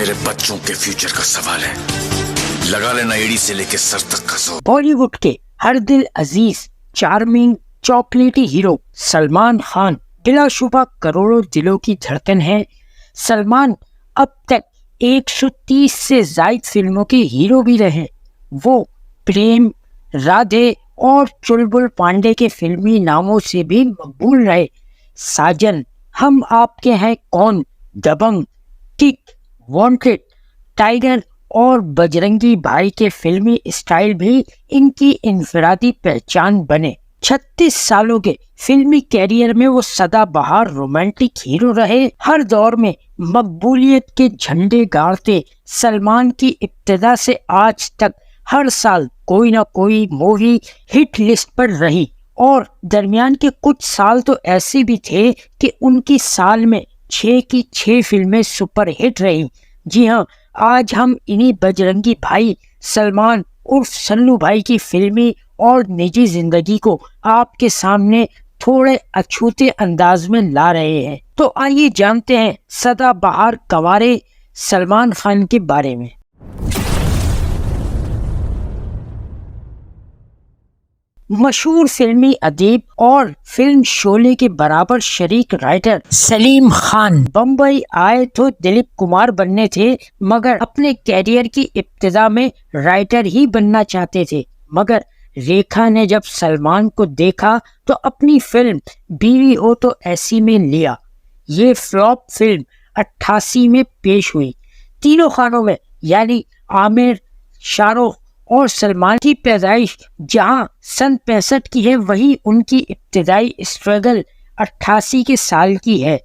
मेरे बच्चों के फ्यूचर का सवाल है। लगा लेना एड़ी से लेके सर तक का जोर। बॉलीवुड के हर दिल अजीज चार्मिंग चॉकलेटी हीरो सलमान खान बिलाशुबा करोड़ों दिलों की धड़कन है। सलमान अब तक 130 से ज्यादा फिल्मों के हीरो भी रहे। वो प्रेम, राधे और चुलबुल पांडे के फिल्मी नामों से भी मकबूल रहे। साजन, हम आपके हैं कौन, दबंग, किक, वांटेड, टाइगर और बजरंगी भाई के फिल्मी स्टाइल भी इनकी इनफरादी पहचान बने। 36 सालों के फिल्मी कैरियर में वो सदाबहार रोमांटिक हीरो रहे। हर दौर में मकबूलियत के झंडे गाड़ते सलमान की इब्तिदा से आज तक हर साल कोई ना कोई मूवी हिट लिस्ट पर रही और दरमियान के कुछ साल तो ऐसे भी थे कि उनकी साल में 6 की 6 फिल्में सुपर हिट रही। जी हाँ, आज हम इन्हीं बजरंगी भाई सलमान उर्फ सल्लू भाई की फिल्मी और निजी जिंदगी को आपके सामने थोड़े अछूते अंदाज में ला रहे हैं। तो आइए जानते हैं सदाबहार कवारे सलमान खान के बारे में। मशहूर फिल्मी अदीब और फिल्म शोले के बराबर शरीक राइटर सलीम खान बम्बई आए तो दिलीप कुमार बनने थे, मगर अपने कैरियर की इब्तिदा में राइटर ही बनना चाहते थे। मगर रेखा ने जब सलमान को देखा तो अपनी फिल्म बीवी हो तो ऐसी में लिया। ये फ्लॉप फिल्म 88 में पेश हुई। तीनों खानों में यानी आमिर, शाहरुख और सलमान की पैदाइश जहां सन 65 की है, वही उनकी इब्तिदाई स्ट्रगल 88 के साल की है।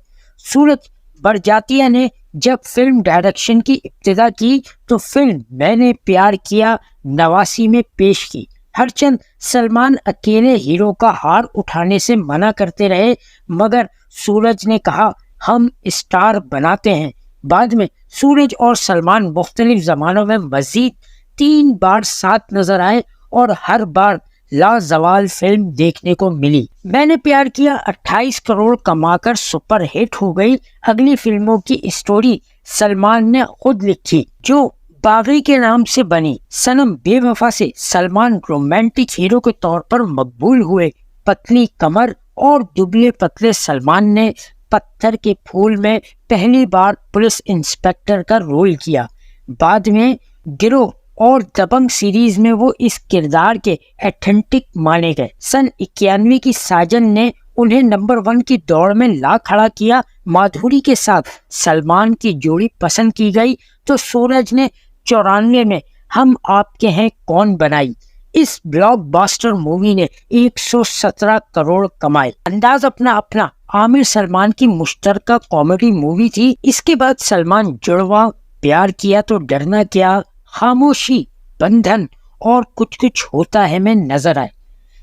सूरज बरजातिया ने जब फिल्म डायरेक्शन की इब्तिदा की तो फिल्म मैंने प्यार किया 89 में पेश की। हरचंद सलमान अकेले हीरो का हार उठाने से मना करते रहे, मगर सूरज ने कहा हम स्टार बनाते हैं। बाद में सूरज और सलमान मुख्तलिफ जमानों में मजीद 3 बार साथ नजर आए और हर बार लाजवाल फिल्म देखने को मिली। मैंने प्यार किया 28 करोड़ कमाकर सुपर हिट हो गई। अगली फिल्मों की स्टोरी सलमान ने खुद लिखी जो बागी के नाम से बनी। सनम बेवफा से सलमान रोमांटिक हीरो के तौर पर मकबूल हुए। पतली कमर और दुबले पतले सलमान ने पत्थर के फूल में पहली बार पुलिस इंस्पेक्टर का रोल किया। बाद में गिरोह और दबंग सीरीज में वो इस किरदार के ऑथेंटिक माने गए। सन 91 की साजन ने उन्हें नंबर 1 की दौड़ में ला खड़ा किया। माधुरी के साथ सलमान की जोड़ी पसंद की गई तो सूरज ने 94 में हम आपके हैं कौन बनाई। इस ब्लॉकबस्टर मूवी ने 117 करोड़ कमाए। अंदाज अपना अपना आमिर सलमान की मुश्तरका कॉमेडी मूवी थी। इसके बाद सलमान जुड़वा, प्यार किया तो डरना क्या, खामोशी, बंधन और कुछ कुछ होता है में नजर आए।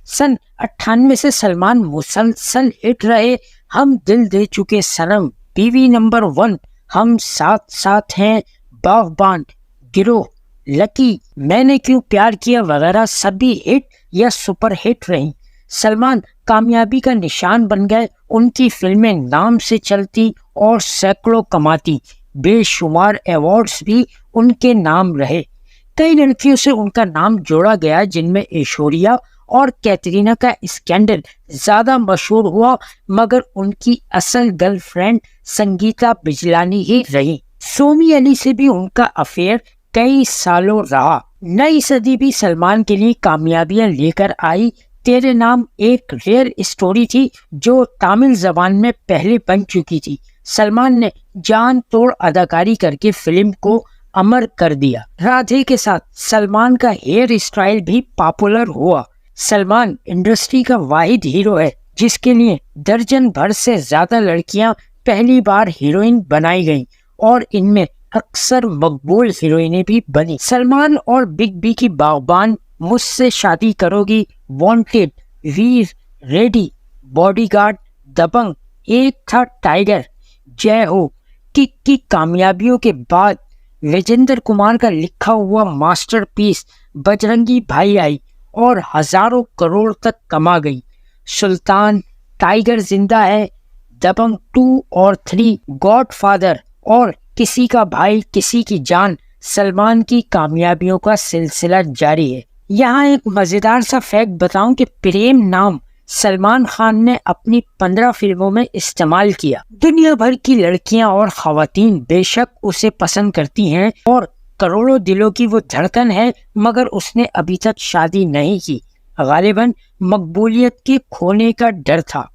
सन 98 से सलमान मुसलसल हिट रहे। हम दिल दे चुके सनम, बीवी नंबर 1, हम साथ साथ हैं, बागबान, गिरोह, लकी, मैंने क्यों प्यार किया वगैरह सभी हिट या सुपर हिट रही। सलमान कामयाबी का निशान बन गए। उनकी फिल्में नाम से चलती और सैकड़ों कमाती। बेशुमार अवार्ड्स भी उनके नाम रहे। कई लड़कियों से उनका नाम जोड़ा गया जिनमें ऐश्वर्या और कैटरीना का स्कैंडल ज्यादा मशहूर हुआ, मगर उनकी असल गर्लफ्रेंड संगीता बिजलानी ही रही। सोमी अली से भी उनका अफेयर कई सालों रहा। नई सदी भी सलमान के लिए कामयाबियां लेकर आई। तेरे नाम एक रेयर स्टोरी थी जो तमिल जबान में पहले बन चुकी थी। सलमान ने जान तोड़ अदाकारी करके फिल्म को अमर कर दिया। राधे के साथ सलमान का हेयर स्टाइल भी पॉपुलर हुआ। सलमान इंडस्ट्री का वाहिद हीरो है जिसके लिए दर्जन भर से ज्यादा लड़कियां पहली बार हीरोइन बनाई गईं और इनमें अक्सर मकबूल हीरोइनें भी बनी। सलमान और बिग बी की बागबान, मुझसे शादी करोगी, वांटेड, वीर, रेडी, बॉडीगार्ड, दबंग, एक था टाइगर, जय हो, किक की कामयाबियों के बाद विजेंद्र कुमार का लिखा हुआ मास्टरपीस बजरंगी भाई आई और हजारों करोड़ तक कमा गई। सुल्तान, टाइगर जिंदा है, दबंग 2 और 3, गॉडफादर और किसी का भाई किसी की जान सलमान की कामयाबियों का सिलसिला जारी है। यहाँ एक मजेदार सा फैक्ट बताऊं कि प्रेम नाम सलमान खान ने अपनी 15 फिल्मों में इस्तेमाल किया। दुनिया भर की लड़कियां और खवातीन बेशक उसे पसंद करती हैं और करोड़ों दिलों की वो धड़कन है, मगर उसने अभी तक शादी नहीं की। गालिबन मकबूलियत के खोने का डर था।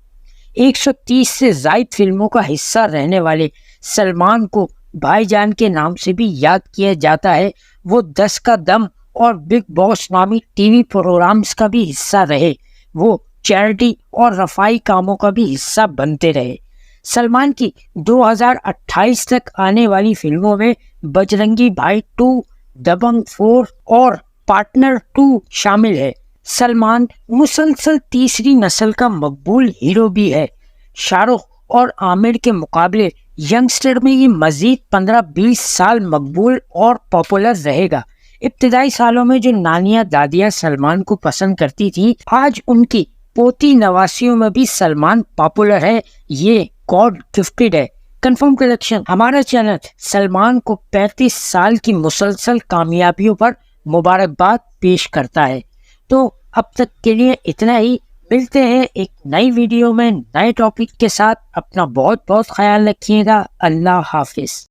130 से ज्यादा फिल्मों का हिस्सा रहने वाले सलमान को भाईजान के नाम से भी याद किया जाता है। वो 10 का दम और बिग बॉस नामी टीवी प्रोग्राम्स का भी हिस्सा रहे। वो चैरिटी और रफाई कामों का भी हिस्सा बनते रहे। सलमान की 2028 तक आने वाली फिल्मों में बजरंगी भाई 2, दबंग 4 और पार्टनर 2 शामिल है। सलमान मुसलसल तीसरी नस्ल का मकबूल हीरो भी है। शाहरुख और आमिर के मुकाबले यंगस्टर में ये मजीद 15-20 साल मकबूल और पॉपुलर रहेगा। इब्तिदाई सालों में जो नानियां दादियां सलमान को पसंद करती थी, आज उनकी पोती नवासियों में भी सलमान पॉपुलर है। ये गॉड गिफ्टेड है। कंफर्म कलेक्शन हमारा चैनल सलमान को 35 साल की मुसलसल कामयाबियों पर मुबारकबाद पेश करता है। तो अब तक के लिए इतना ही। मिलते हैं एक नई वीडियो में नए टॉपिक के साथ। अपना बहुत बहुत ख्याल रखिएगा। अल्लाह हाफिज।